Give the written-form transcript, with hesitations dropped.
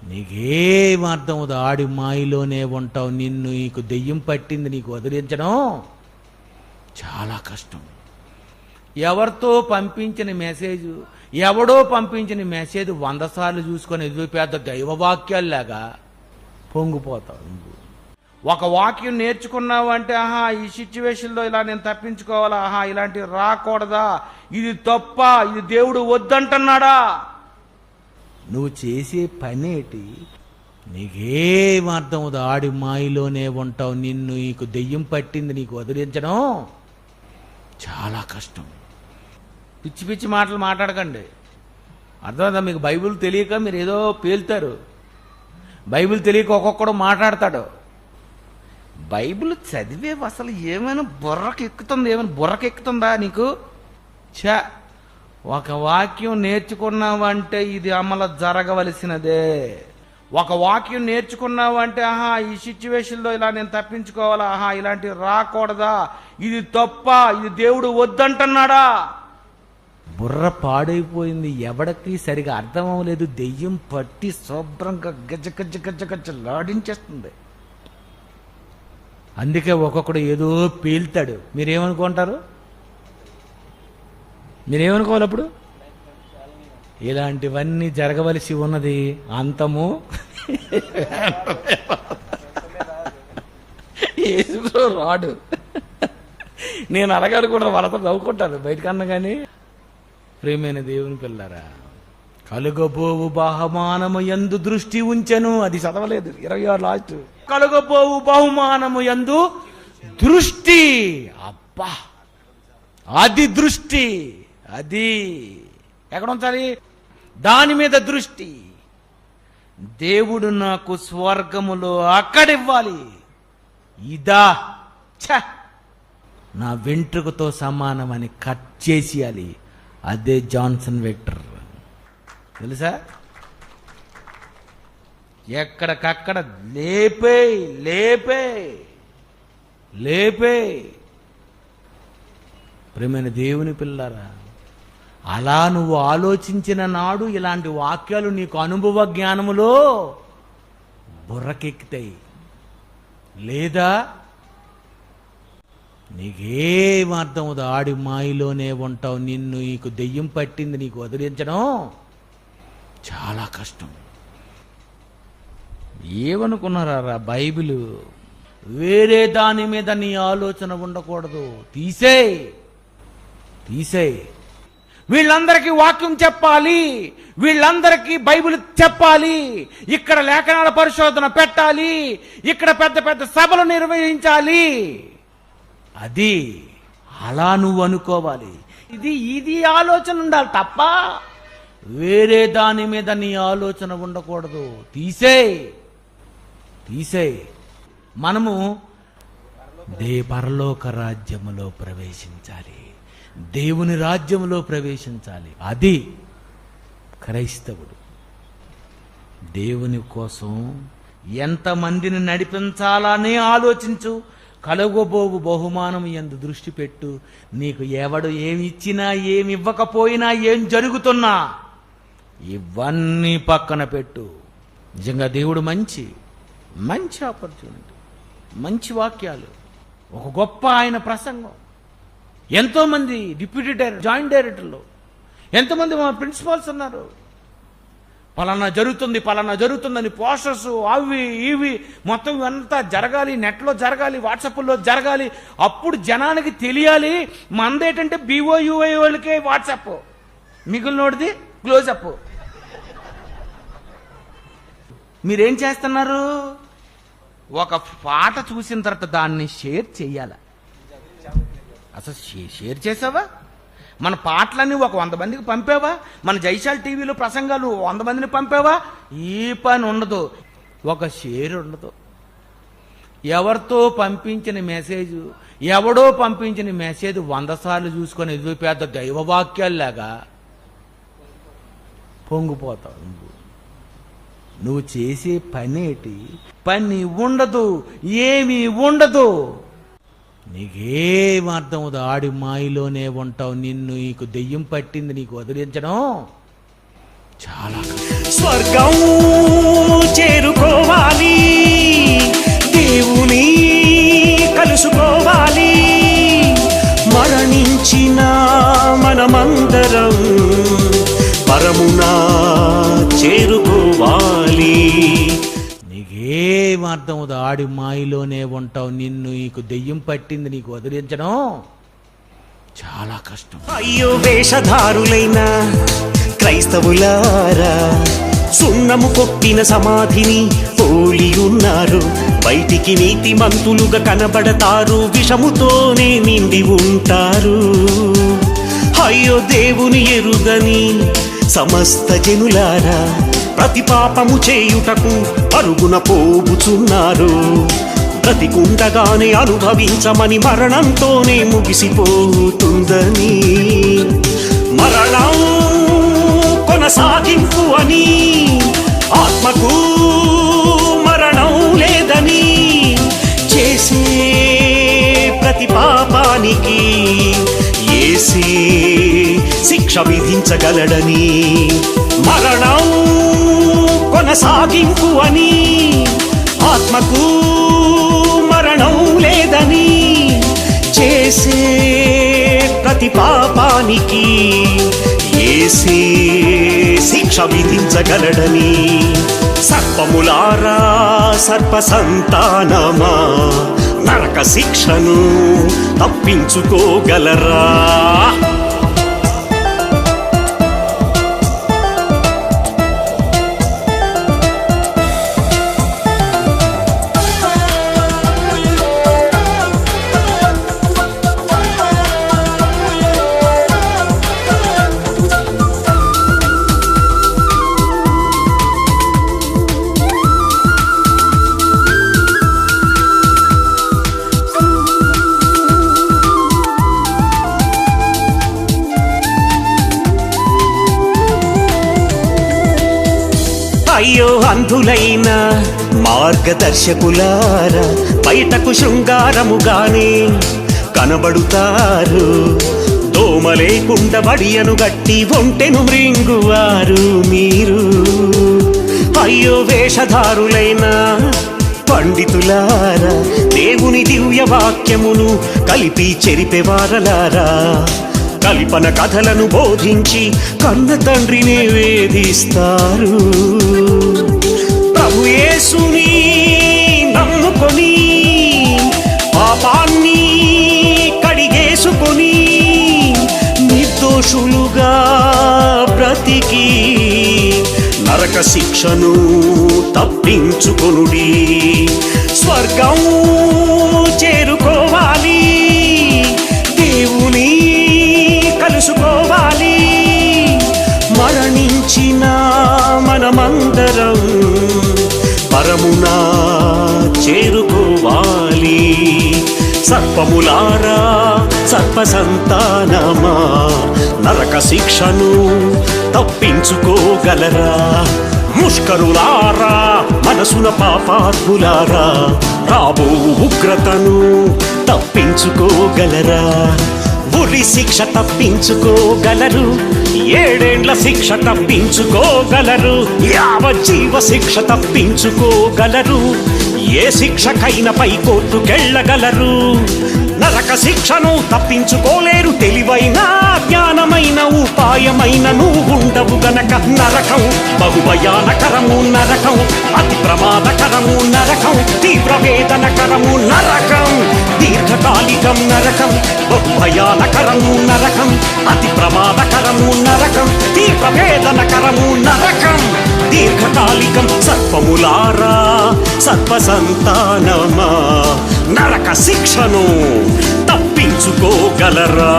నీకేం అర్థం అవుతుంది, ఆడి మాయలోనే ఉంటావు. నీకు దెయ్యం పట్టింది, నీకు వదిలించడం చాలా కష్టం. ఎవరితో పంపించిన మెసేజ్, ఎవడో పంపించిన మెసేజ్ 100 సార్లు చూసుకొని ఎదురు పెద్ద దైవవాక్యాల్లాగా పొంగిపోతావు. ఒక వాక్యం నేర్చుకున్నావు అంటే ఆహా ఈ సిచ్యువేషన్లో ఇలా నేను తప్పించుకోవాలా, ఆహా ఇలాంటివి రాకూడదా, ఇది తప్ప, ఇది దేవుడు వద్దంటున్నాడా. నువ్వు చేసే పనేటి? నీకేం అర్థం అవుతుంది, ఆడి మాయలోనే ఉంటావు. నీకు దెయ్యం పట్టింది, నీకు వదిలించడం చాలా కష్టం. పిచ్చి పిచ్చి మాటలు మాట్లాడకండి. అర్థమైందా? మీకు బైబిల్ తెలియక మీరు ఏదో పేలుతారు. బైబిల్ తెలియక ఒక్కొక్కడు మాట్లాడతాడు. బైబిల్ చదివే అసలు ఏమైనా బుర్రకెక్కుతుందా నీకు? ఒక వాక్యం నేర్చుకున్నావంటే ఇది అమలు జరగవలసినదే. ఒక వాక్యం నేర్చుకున్నావంటే ఆహా ఈ సిచ్యువేషన్లో ఇలా నేను తప్పించుకోవాలా, ఆహా ఇలాంటివి రాకూడదా, ఇది తప్ప, ఇది దేవుడు వద్దంటున్నాడా. బుర్ర పాడైపోయింది, ఎవడికి సరిగా అర్థం అవ్వలేదు. దెయ్యం పట్టి శుభ్రంగా గజ్జ లాడించేస్తుంది. అందుకే ఒక్కొక్కడు ఏదో పేలుతాడు. మీరేమనుకోవాలి అప్పుడు? ఇలాంటివన్నీ జరగవలసి ఉన్నది. అంతము రాడు. నేను అడగాడు కూడా వాళ్ళతో నవ్వుకుంటాను బయటకన్నా. కానీ ప్రేమైన దేవుని పిల్లరా, కలుగబోవు బహుమానము యందు దృష్టి ఉంచెను. అది చదవలేదు 26 లాస్ట్. కలుగబోవు బహుమానము యందు దృష్టి. అబ్బా, అది దృష్టి. అది ఎక్కడ ఉంచాలి? దాని మీద దృష్టి. దేవుడు నాకు స్వర్గములో అక్కడివ్వాలి. ఇదా నా వెంట్రుకతో సమానమని కట్ చేసేయాలి. అదే జాన్సన్ విక్టర్. తెలుసా? ఎక్కడికక్కడ లేపే ప్రేమైన దేవుని పిల్లరా, అలా నువ్వు ఆలోచించిన నాడు ఇలాంటి వాక్యాలు నీకు అనుభవ జ్ఞానములో బుర్రకెక్కుతాయి. లేదా నీకేం అర్థం అవుతుంది, ఆడి మాయలోనే ఉంటావు. నీకు దెయ్యం పట్టింది, నీకు వదిలించడం చాలా కష్టం. ఏమనుకున్నారా బైబిల్? వేరే దాని మీద నీ ఆలోచన ఉండకూడదు. తీసేయ్. వీళ్ళందరికీ వాక్యం చెప్పాలి, వీళ్ళందరికీ బైబిల్ చెప్పాలి, ఇక్కడ లేఖనాల పరిశోధన పెట్టాలి, ఇక్కడ పెద్ద పెద్ద సభలు నిర్వహించాలి. అది అలా నువ్వు అనుకోవాలి. ఇది ఆలోచన ఉండాలి తప్ప వేరే దాని మీద నీ ఆలోచన ఉండకూడదు. తీసేయ్. మనము పరలోక రాజ్యములో ప్రవేశించాలి, దేవుని రాజ్యములో ప్రవేశించాలి. అది క్రైస్తవుడు. దేవుని కోసం ఎంతమందిని నడిపించాలని ఆలోచించు. కలుగబోవు బహుమానం యందు దృష్టి పెట్టు. నీకు ఎవడు ఏమి ఇచ్చినా, ఏమి ఇవ్వకపోయినా, ఏం జరుగుతున్నా ఇవన్నీ పక్కన పెట్టు. నిజంగా దేవుడు మంచి ఆపర్చునిటీ, మంచి వాక్యాలు, ఒక గొప్ప ఆయన ప్రసంగం. ఎంతోమంది డిప్యూటీ డైరెక్టర్, జాయింట్ డైరెక్టర్లు, ఎంతోమంది మా ప్రిన్సిపాల్స్ ఉన్నారు. పలానా జరుగుతుందని పోస్టర్స్ అవి ఇవి మొత్తం అంతా జరగాలి, నెట్లో జరగాలి, వాట్సాప్లో జరగాలి. అప్పుడు జనానికి తెలియాలి. మందేంటంటే BOUI వాళ్ళకే వాట్సాప్, మిగిలినోడిది క్లోజప్. మీరేం చేస్తున్నారు? ఒక పాట చూసిన తర్వాత దాన్ని షేర్ చేయాల. అసలు షేర్ చేసావా? మన పాటలన్నీ ఒక 100 మందికి పంపావా? మన జైశాల్ టీవీలో ప్రసంగాలు 100 మందిని పంపావా? ఈ పని ఉండదు, ఒక షేర్ ఉండదు. ఎవరితో పంపించిన మెసేజ్, ఎవడో పంపించిన మెసేజ్ 100 సార్లు చూసుకొని ఎదురు పెద్ద దైవవాక్యాల్లాగా పొంగిపోతావు. నువ్వు చేసే పనేటి? పని ఉండదు, ఏమీ ఉండదు. నీకేం అర్థం అవుతుంది, ఆడి మాయలోనే ఉంటావు. నీకు దెయ్యం పట్టింది, నీకు వదిలించడం చాలా కష్టం. స్వర్గం ఏమర్థం ఆడి మాయలోనే ఉంటావు, నీకు దెయ్యం పట్టింది, నీకు వదిలించడం చాలా కష్టం. అయ్యో వేషధారులైన క్రైస్తవులారా, సున్నము కొట్టిన సమాధిని పోలి ఉన్నారు. బయటికి నీతిమంతులుగా కనబడతారు, విషముతోనే నిండి ఉంటారు. అయ్యో దేవుని ఎరుగని సమస్త జనులారా, ప్రతి పాపము చేయుటకు పరుగున పోగుచున్నారు. బ్రతికుండగానే అనుభవించమని మరణంతోనే ముగిసిపోతుందని, మరణం కొనసాగింపు అని, ఆత్మకు మరణం లేదని, చేసే ప్రతి పాపానికి యేసే శిక్ష విధించగలడని, మరణం కొనసాగింపు అని, ఆత్మకు మరణం లేదని, చేసే ప్రతి పాపానికి యేసే శిక్ష విధించగలడని. సర్పములారా సర్ప సంతానమా, నరక శిక్షను తప్పించుకోగలరా? అయ్యో అంధులైన మార్గదర్శకులారా, బయటకు శృంగారముగానే కనబడుతారు. దోమ లేకుండా బడియను గట్టి ఒంటెను మృంగువారు మీరు. అయ్యో వేషధారులైన పండితులారా, దేవుని దివ్య వాక్యమును కలిపి చెరిపెవారలారా, కల్పన కథలను బోధించి కన్న తండ్రిని వేధిస్తారు. ప్రభు యేసుని నమ్ముకొని పాపాన్ని కడిగేసుకొని నిర్దోషులుగా బ్రతికి నరక శిక్షను తప్పించుకొనుడి. స్వర్గం చేరుకోవాలి, దేవుని కలుసుకోవాలి. మరణించిన మనమందరం పరమున చేరుకోవాలి. సర్పములారా సర్ప సంతానమా, నరక శిక్షను తప్పించుకోగలరా? ముష్కరులారా మనసున పాపాత్ములారా, రాబో ఉగ్రతను తప్పించుకోగలరా? ఉరి శిక్ష తప్పించుకోగలరు, 7 ఏండ్ల శిక్ష తప్పించుకోగలరు, యావజ్జీవ శిక్ష తప్పించుకోగలరు. ఏ శిక్షకైనా పై కోర్టుకెళ్ళగలరు. నరక శిక్షను తప్పించుకోలేరు. తెలివైన జ్ఞానమైన ఉపాయమైన నువ్వు ఉండవు గనక నరకం బహుభయానకరము, నరకం అతి ప్రమాదకరము, నరకం తీవ్ర వేదనకరము, నరకం దీర్ఘకాలికం, నరకం బహుభయానకరము, నరకం అతి ప్రమాదకరము, నరకం తీవ్ర వేదనకరము, నరకం దీర్ఘకాలికం. సర్పములారా సర్ప సంతానమా, నరక శిక్షను తప్పించుకోగలరా?